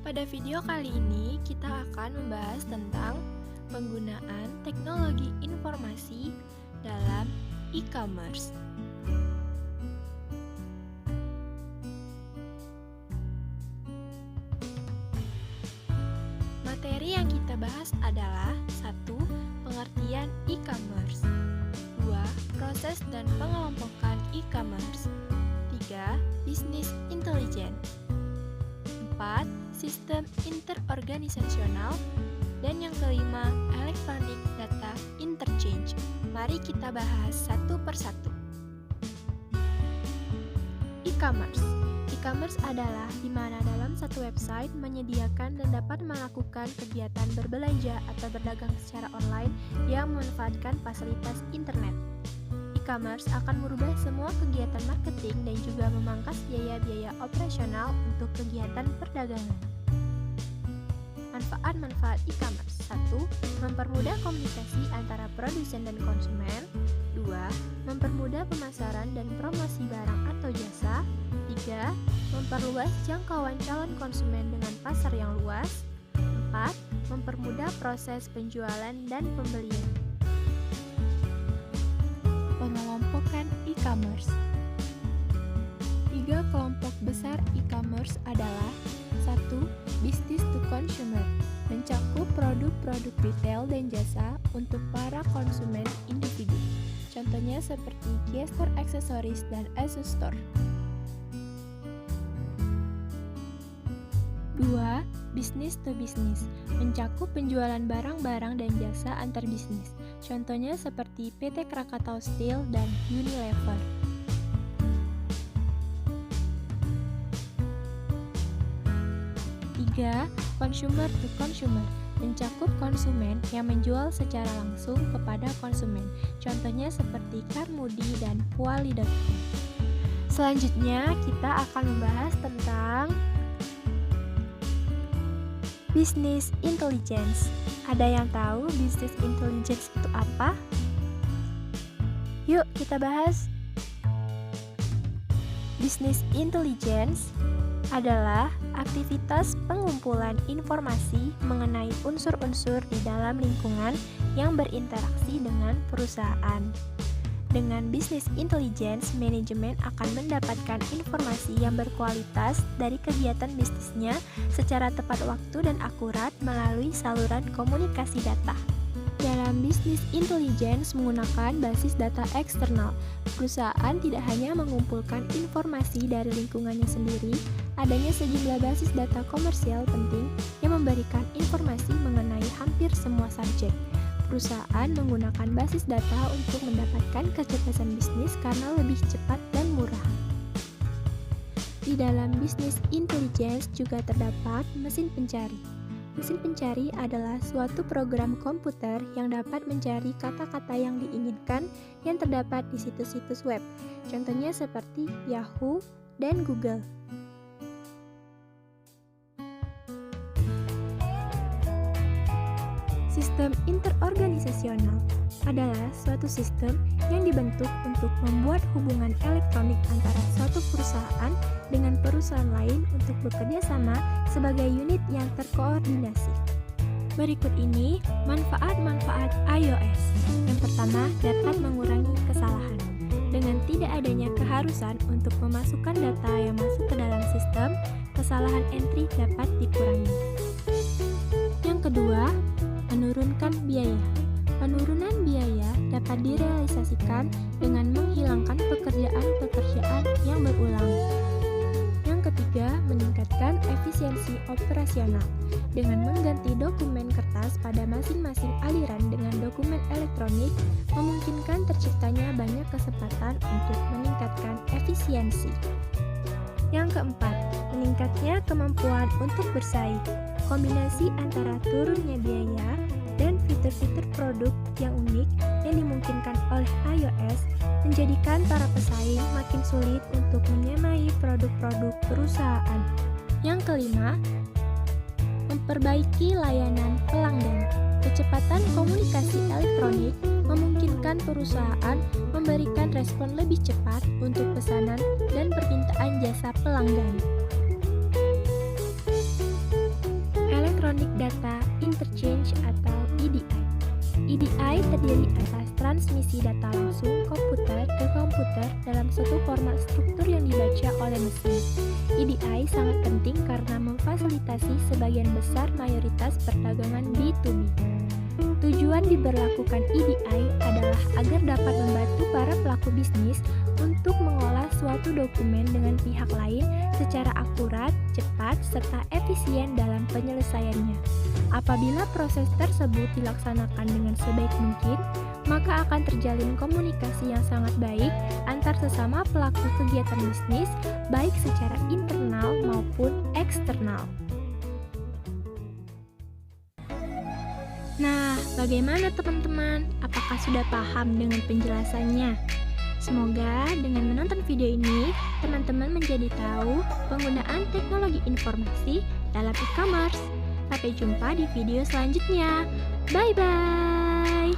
Pada video kali ini, kita akan membahas tentang penggunaan teknologi informasi dalam e-commerce. Materi yang kita bahas adalah 1. Pengertian e-commerce, 2. Proses dan pengelompokan e-commerce, 3. Business intelligence, 4. Sistem interorganisasional, dan yang kelima, electronic data interchange. Mari kita bahas satu persatu. E-commerce. E-commerce adalah di mana dalam satu website menyediakan dan dapat melakukan kegiatan berbelanja atau berdagang secara online yang memanfaatkan fasilitas internet. E-commerce akan merubah semua kegiatan marketing dan juga memangkas biaya-biaya operasional untuk kegiatan perdagangan. Manfaat-manfaat e-commerce. 1. Mempermudah komunikasi antara produsen dan konsumen. 2. Mempermudah pemasaran dan promosi barang atau jasa. 3. Memperluas jangkauan calon konsumen dengan pasar yang luas. 4. Mempermudah proses penjualan dan pembelian. Pengelompokan e-commerce. 3 kelompok besar e-commerce adalah 1. Business to consumer, mencakup produk-produk retail dan jasa untuk para konsumen individu. Contohnya seperti Gesture Accessories dan Asus Store. 2. Business to business, mencakup penjualan barang-barang dan jasa antar bisnis. Contohnya seperti PT Krakatau Steel dan Unilever. 3. Consumer to consumer, mencakup konsumen yang menjual secara langsung kepada konsumen. Contohnya seperti Carmudi dan Kuali.com. Selanjutnya kita akan membahas tentang business intelligence. Ada yang tahu business intelligence itu apa? Yuk kita bahas. Business intelligence adalah aktivitas pengumpulan informasi mengenai unsur-unsur di dalam lingkungan yang berinteraksi dengan perusahaan. Dengan business intelligence, manajemen akan mendapatkan informasi yang berkualitas dari kegiatan bisnisnya secara tepat waktu dan akurat melalui saluran komunikasi data. Dalam business intelligence menggunakan basis data eksternal, perusahaan tidak hanya mengumpulkan informasi dari lingkungannya sendiri, adanya sejumlah basis data komersial penting yang memberikan informasi mengenai hampir semua subjek. Perusahaan menggunakan basis data untuk mendapatkan kecerdasan bisnis karena lebih cepat dan murah. Di dalam business intelligence juga terdapat mesin pencari. Mesin pencari adalah suatu program komputer yang dapat mencari kata-kata yang diinginkan yang terdapat di situs-situs web. Contohnya seperti Yahoo dan Google. Sistem interorganisasional adalah suatu sistem yang dibentuk untuk membuat hubungan elektronik antara suatu perusahaan dengan perusahaan lain untuk bekerja sama sebagai unit yang terkoordinasi. Berikut ini manfaat-manfaat iOS. Yang pertama, dapat mengurangi kesalahan. Dengan tidak adanya keharusan untuk memasukkan data yang masuk ke dalam sistem, kesalahan entry dapat dikurangi. Yang kedua, menurunkan biaya. Penurunan biaya dapat direalisasikan dengan menghilangkan pekerjaan-pekerjaan yang berulang. Yang ketiga, meningkatkan efisiensi operasional. Dengan mengganti dokumen kertas pada masing-masing aliran dengan dokumen elektronik, memungkinkan terciptanya banyak kesempatan untuk meningkatkan efisiensi. Yang keempat, meningkatnya kemampuan untuk bersaing. Kombinasi antara turunnya biaya dan fitur-fitur produk yang unik yang dimungkinkan oleh iOS menjadikan para pesaing makin sulit untuk menyamai produk-produk perusahaan. Yang kelima, memperbaiki layanan pelanggan. elektronik memungkinkan perusahaan memberikan respon lebih cepat untuk pesanan dan permintaan jasa pelanggan. Electronic Data Interchange atau EDI. EDI terdiri atas transmisi data langsung komputer ke komputer dalam suatu format struktur yang dibaca oleh mesin. EDI sangat penting karena memfasilitasi sebagian besar mayoritas perdagangan B2B. Tujuan diberlakukan EDI adalah agar dapat membantu para pelaku bisnis untuk mengolah suatu dokumen dengan pihak lain secara akurat, cepat, serta efisien dalam penyelesaiannya. Apabila proses tersebut dilaksanakan dengan sebaik mungkin, maka akan terjalin komunikasi yang sangat baik antar sesama pelaku kegiatan bisnis, baik secara internal maupun eksternal. Nah, bagaimana teman-teman? Apakah sudah paham dengan penjelasannya? Semoga dengan menonton video ini, teman-teman menjadi tahu penggunaan teknologi informasi dalam e-commerce. Sampai jumpa di video selanjutnya. Bye-bye!